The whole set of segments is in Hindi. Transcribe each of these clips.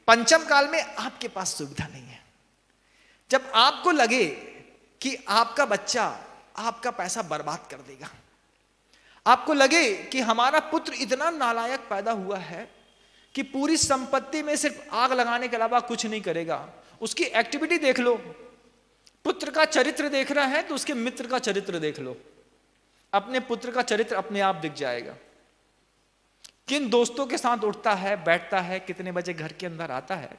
पंचम काल में आपके पास सुविधा नहीं है। जब आपको लगे कि आपका बच्चा आपका पैसा बर्बाद कर देगा, आपको लगे कि हमारा पुत्र इतना नालायक पैदा हुआ है कि पूरी संपत्ति में सिर्फ आग लगाने के अलावा कुछ नहीं करेगा, उसकी एक्टिविटी देख लो। पुत्र का चरित्र देख रहा है तो उसके मित्र का चरित्र देख लो, अपने पुत्र का चरित्र अपने आप दिख जाएगा। किन दोस्तों के साथ उठता है, बैठता है, कितने बजे घर के अंदर आता है,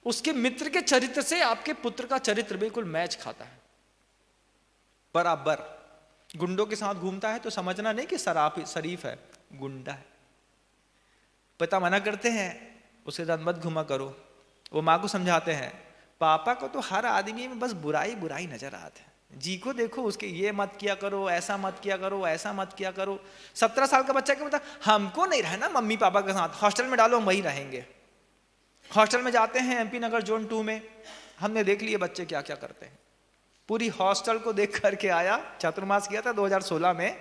उसके मित्र के चरित्र से आपके पुत्र का चरित्र बिल्कुल मैच खाता है बराबर। गुंडों के साथ घूमता है तो समझना नहीं कि शरीफ है, गुंडा है। पिता मना करते हैं उसे साथ मत घुमा करो। वो माँ को समझाते हैं, पापा को तो हर आदमी में बस बुराई बुराई नजर आती है, जी को देखो उसके ये मत किया करो, ऐसा मत किया करो, ऐसा मत किया करो। 17 साल का बच्चा क्या बता, हमको नहीं रहना मम्मी पापा के साथ, हॉस्टल में डालो हम वहीं रहेंगे। हॉस्टल में जाते हैं MP नगर जोन 2 में, हमने देख लिए बच्चे क्या क्या करते हैं। पूरी हॉस्टल को देख करके आया, चातुर्मास किया था 2016 में।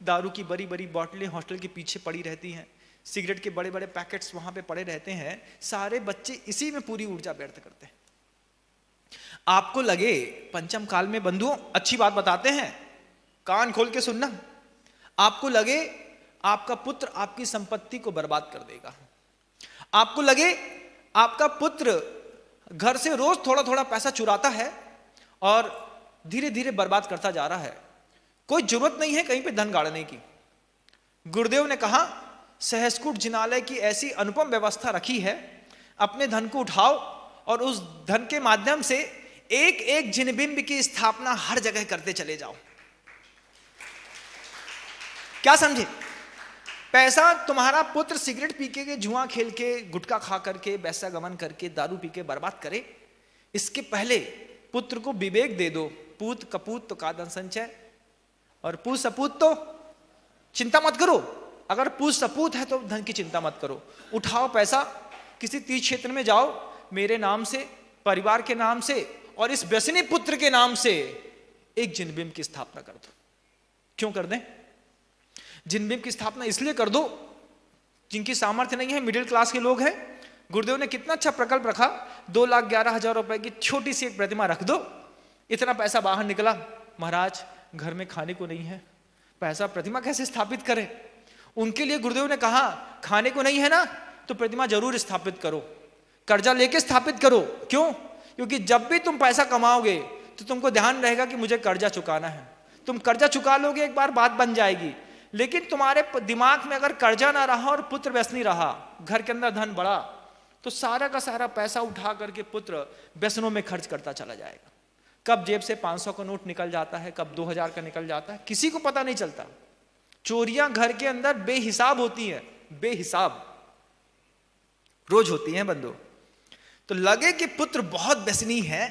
दारू की बड़ी बड़ी बोतलें हॉस्टल के पीछे पड़ी रहती हैं, सिगरेट के बड़े बड़े पैकेट्स वहां पे पड़े रहते हैं। सारे बच्चे इसी में पूरी ऊर्जा व्यर्थ करते हैं। आपको लगे पंचम काल में बंधुओं, अच्छी बात बताते हैं, कान खोल के सुनना, आपको लगे आपका पुत्र आपकी संपत्ति को बर्बाद कर देगा, आपको लगे आपका पुत्र घर से रोज थोड़ा थोड़ा पैसा चुराता है और धीरे धीरे बर्बाद करता जा रहा है, कोई जरूरत नहीं है कहीं पे धन गाड़ने की। गुरुदेव ने कहा सहस्कुट जिनालय की ऐसी अनुपम व्यवस्था रखी है, अपने धन को उठाओ और उस धन के माध्यम से एक एक जिनबिंब की स्थापना हर जगह करते चले जाओ। क्या समझे? पैसा तुम्हारा पुत्र सिगरेट पी के, जुआ खेल के, गुटखा खा करके, पैसा गमन करके, दारू पी के बर्बाद करे, इसके पहले पुत्र को विवेक दे दो। पूत कपूत तो कादन संचय, और पूत सपूत तो चिंता मत करो। अगर पूत सपूत है तो धन की चिंता मत करो। उठाओ पैसा, किसी तीर्थ क्षेत्र में जाओ, मेरे नाम से, परिवार के नाम से और इस व्यसनी पुत्र के नाम से एक जिनबिंब की स्थापना कर दो। क्यों कर दें? जिनबिंब की स्थापना इसलिए कर दो जिनकी सामर्थ्य नहीं है, मिडिल क्लास के लोग हैं। गुरुदेव ने कितना अच्छा प्रकल्प रखा, 2,11,000 रुपए की छोटी सी एक प्रतिमा रख दो। इतना पैसा बाहर निकला, महाराज घर में खाने को नहीं है, पैसा प्रतिमा कैसे स्थापित करें? उनके लिए गुरुदेव ने कहा खाने को नहीं है ना तो प्रतिमा जरूर स्थापित करो, कर्जा लेके स्थापित करो। क्यों? क्योंकि जब भी तुम पैसा कमाओगे तो तुमको ध्यान रहेगा कि मुझे कर्जा चुकाना है। तुम कर्जा चुका लोगे, एक बार बात बन जाएगी, लेकिन तुम्हारे दिमाग में अगर कर्जा ना रहा और पुत्र व्यसनी रहा, घर के अंदर धन बढ़ा, तो सारा का सारा पैसा उठा करके पुत्र व्यसनों में खर्च करता चला जाएगा। कब जेब से 500 का नोट निकल जाता है, कब 2000 का निकल जाता है, किसी को पता नहीं चलता। चोरियां घर के अंदर बेहिसाब होती हैं, बेहिसाब रोज होती हैं बंधु। तो लगे कि पुत्र बहुत व्यसनी है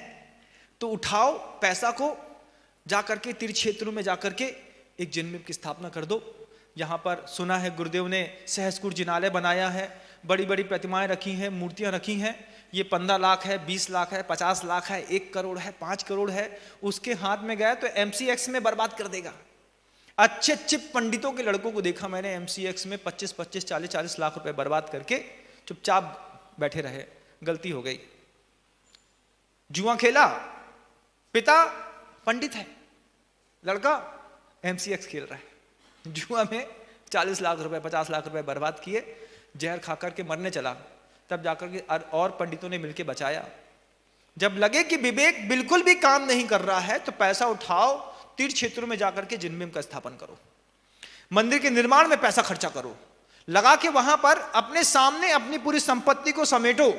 तो उठाओ पैसा को, जाकर के तीर्थ क्षेत्रों में जाकर के एक जिनबिंब की स्थापना कर दो। यहाँ पर सुना है गुरुदेव ने सहस्कुट जिनालय बनाया है, बड़ी बड़ी प्रतिमाएं रखी हैं, मूर्तियां रखी हैं। ये 15 लाख है, 20 लाख है, 50 लाख है, 1 करोड़ है, 5 करोड़ है। उसके हाथ में गया तो MCX में बर्बाद कर देगा। अच्छे अच्छे पंडितों के लड़कों को देखा मैंने MCX में 25-25, 40-40 लाख रुपए बर्बाद करके चुपचाप बैठे रहे। गलती हो गई। जुआ खेला, पिता पंडित है, लड़का MCX खेल रहा है, जुआ में 40 लाख रुपए 50 लाख रुपए बर्बाद किए, जहर खा करके मरने चला। तब जाकर के और पंडितों ने मिलकर बचाया। जब लगे कि विवेक बिल्कुल भी काम नहीं कर रहा है तो पैसा उठाओ, तीर्थ क्षेत्रों में जाकर के जिनबिंब का स्थापन करो, मंदिर के निर्माण में पैसा खर्चा करो, लगा के वहां पर अपने सामने अपनी पूरी संपत्ति को समेटो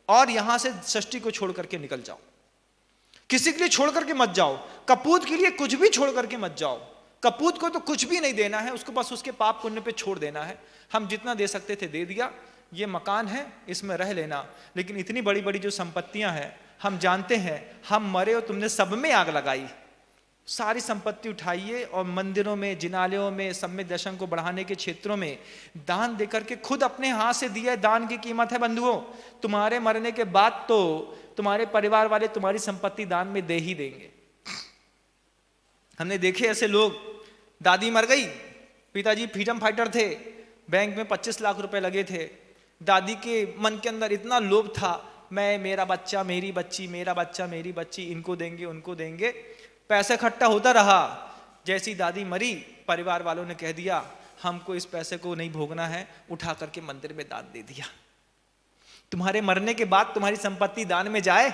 और यहां से षष्ठी को छोड़ करके निकल जाओ। किसी के लिए छोड़ करके मत जाओ, कपूत के लिए कुछ भी छोड़ करके मत जाओ। कपूत को तो कुछ भी नहीं देना है, उसको बस उसके पाप पुण्य पे छोड़ देना है। हम जितना दे सकते थे दे दिया, ये मकान है इसमें रह लेना, लेकिन इतनी बड़ी बड़ी जो संपत्तियां हैं हम जानते हैं, हम मरे और तुमने सब में आग लगाई। सारी संपत्ति उठाइए और मंदिरों में, जिनालयों में, सम्यक दर्शन को बढ़ाने के क्षेत्रों में दान देकर के खुद अपने हाथ से दिया। दान की कीमत है बंधुओं, तुम्हारे मरने के बाद तो तुम्हारे परिवार वाले तुम्हारी संपत्ति दान में दे ही देंगे। हमने देखे ऐसे लोग, दादी मर गई, पिताजी फ्रीडम फाइटर थे, बैंक में 25 लाख रुपए लगे थे, दादी के मन के अंदर इतना लोभ था, मैं, मेरा बच्चा, मेरी बच्ची, मेरा बच्चा, मेरी बच्ची, इनको देंगे, उनको देंगे। पैसा इकट्ठा होता रहा। जैसी दादी मरी, परिवार वालों ने कह दिया हमको इस पैसे को नहीं भोगना है, उठा करके मंदिर में दान दे दिया। तुम्हारे मरने के बाद तुम्हारी संपत्ति दान में जाए,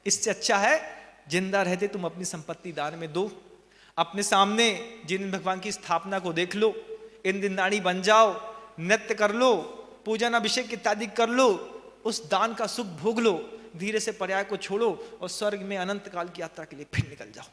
इससे अच्छा है जिंदा रहते तुम अपनी संपत्ति दान में दो। अपने सामने जिन भगवान की स्थापना को देख लो, इन दिन दानी बन जाओ, नृत्य कर लो, पूजन अभिषेक इत्यादि कर लो, उस दान का सुख भोग लो, धीरे से पर्याय को छोड़ो और स्वर्ग में अनंत काल की यात्रा के लिए फिर निकल जाओ।